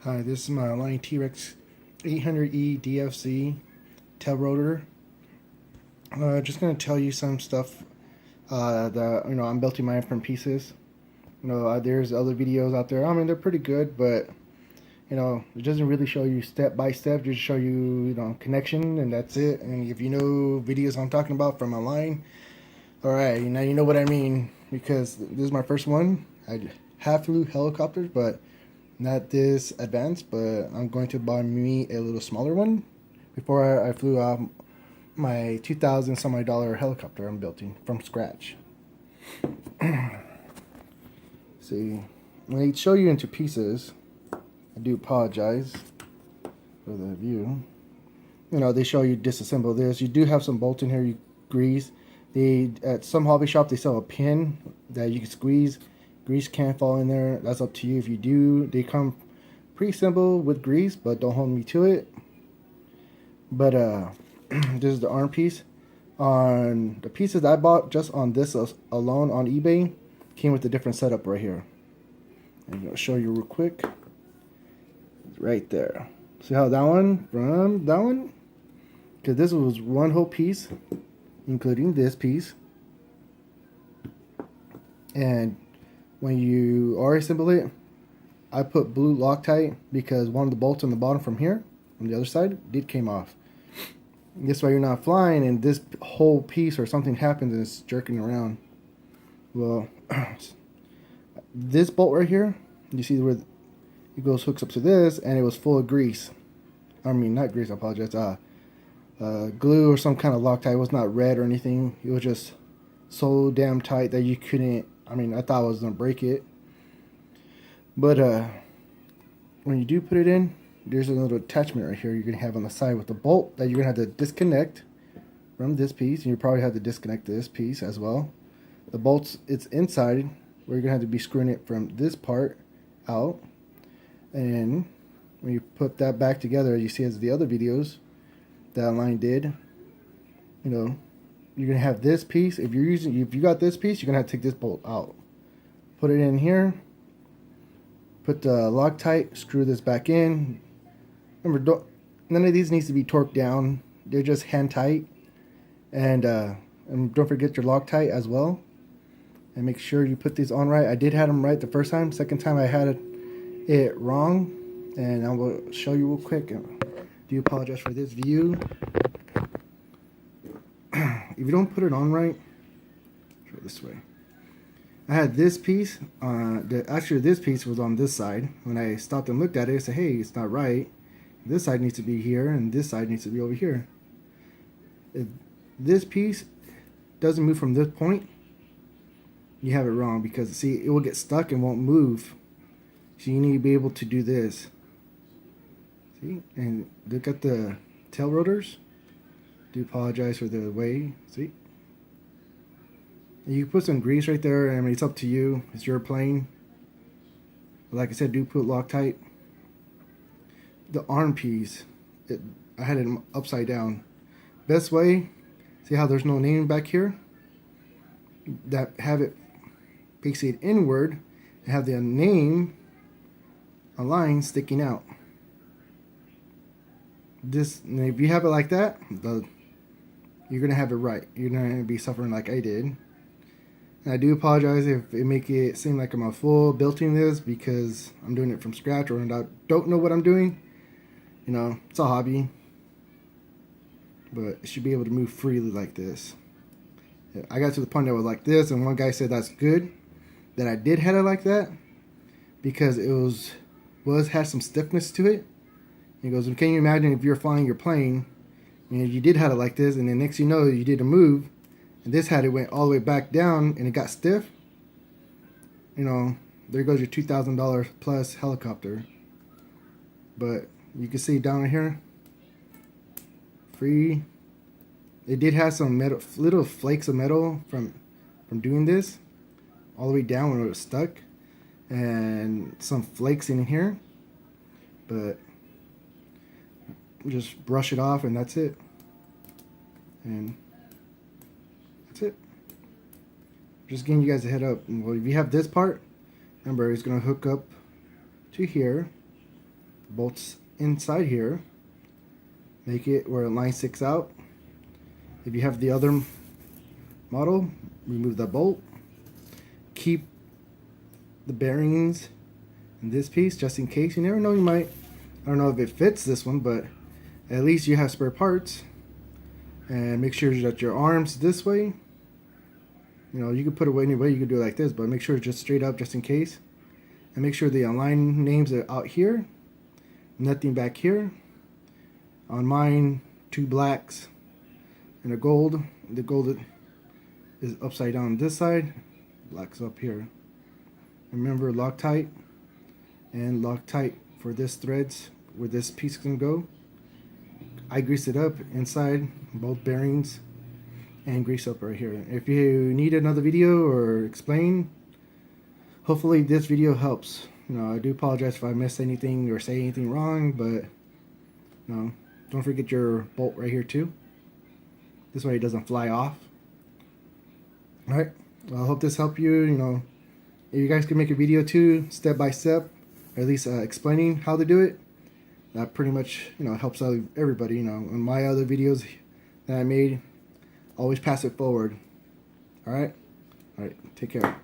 Hi, this is my Align T-Rex 800E DFC tail rotor. Just gonna tell you some stuff that I'm building mine from pieces. There's other videos out there. I mean, they're pretty good, but it doesn't really show you step by step. Just show you connection, and that's it. And if you know videos I'm talking about from Align, all right, now you know what I mean, because this is my first one. I have flew helicopters, but not this advanced, but I'm going to buy me a little smaller one before I flew off my 2,000 some odd dollar helicopter I'm building from scratch. See, when they show you into pieces, I do apologize for the view. They show you disassemble this. You do have some bolts in here you grease. At some hobby shop they sell a pin that you can squeeze. Grease can fall in there. That's up to you if you do. They come pretty simple with grease, but don't hold me to it. But this is the arm piece. On the pieces that I bought just on this alone on eBay, came with a different setup right here. I'm going to show you real quick. It's right there. See how that one from that one? Because this was one whole piece, including this piece. And when you assemble it, I put blue Loctite because one of the bolts on the bottom from here, on the other side, came off. This way you're not flying and this whole piece or something happens and it's jerking around. Well, this bolt right here, you see where it hooks up to this, and it was full of grease. I mean, not grease, I apologize. Glue or some kind of Loctite. It was not red or anything. It was just so damn tight that you couldn't. I mean, I thought I was gonna break it, but when you do put it in, there's a little attachment right here you're gonna have on the side with the bolt that you're gonna have to disconnect from this piece, and you probably have to disconnect this piece as well. The bolts, it's inside where you're gonna have to be screwing it from this part out, and when you put that back together, you see as the other videos that Align did, you're gonna have this piece. If you got this piece, you're gonna have to take this bolt out, put it in here, put the Loctite, screw this back in. Remember, none of these needs to be torqued down. They're just hand tight, and don't forget your Loctite as well. And make sure you put these on right. I did have them right the first time. Second time I had it wrong, and I will show you real quick. I do apologize for this view. If you don't put it on right, show it this way. I had this piece. Actually, this piece was on this side. When I stopped and looked at it, I said, "Hey, it's not right. This side needs to be here, and this side needs to be over here." If this piece doesn't move from this point, you have it wrong, because see, it will get stuck and won't move. So you need to be able to do this. See, and look at the tail rotors. Do apologize for the way. See, and you can put some grease right there. I mean, it's up to you. It's your plane. But like I said, do put Loctite. The arm piece, I had it upside down. Best way, see how there's no name back here? That have it facing inward and have the name, a line sticking out. This, if you have it like that, you're gonna have it right. You're not gonna be suffering like I did. And I do apologize if it make it seem like I'm a fool building this, because I'm doing it from scratch or I don't know what I'm doing. It's a hobby, but it should be able to move freely like this. I got to the point that was like this, and one guy said that's good that I did have it like that, because it had some stiffness to it. He goes, "Can you imagine if you're flying your plane and you did have it like this, and then next you know you did a move, and this had it went all the way back down and it got stiff? There goes your $2,000 plus helicopter." But you can see down here, free. It did have some metal, little flakes of metal from doing this, all the way down when it was stuck, and some flakes in here. But just brush it off, and that's it. And that's it. Just giving you guys a head up. Well, if you have this part, remember it's going to hook up to here. bolts inside here. Make it where line sticks out. If you have the other model, remove the bolt. Keep the bearings in this piece just in case. You never know, you might, I don't know if it fits this one, but at least you have spare parts. And make sure that your arms this way. You know, you can put it any way, you can do it like this, but make sure it's just straight up just in case. And make sure the line names are out here. Nothing back here. On mine, 2 blacks and a gold. The gold is upside down on this side. Black's up here. Remember, Loctite and Loctite for this threads where this piece can go. I grease it up inside both bearings and grease up right here. If you need another video or explain, hopefully this video helps. You know, I do apologize if I missed anything or say anything wrong, but you know, don't forget your bolt right here too. This way it doesn't fly off. Alright, well, I hope this helped you. You know, if you guys can make a video too, step by step, or at least explaining how to do it, that pretty much, you know, helps out everybody. You know, in my other videos that I made, always pass it forward. Alright, take care.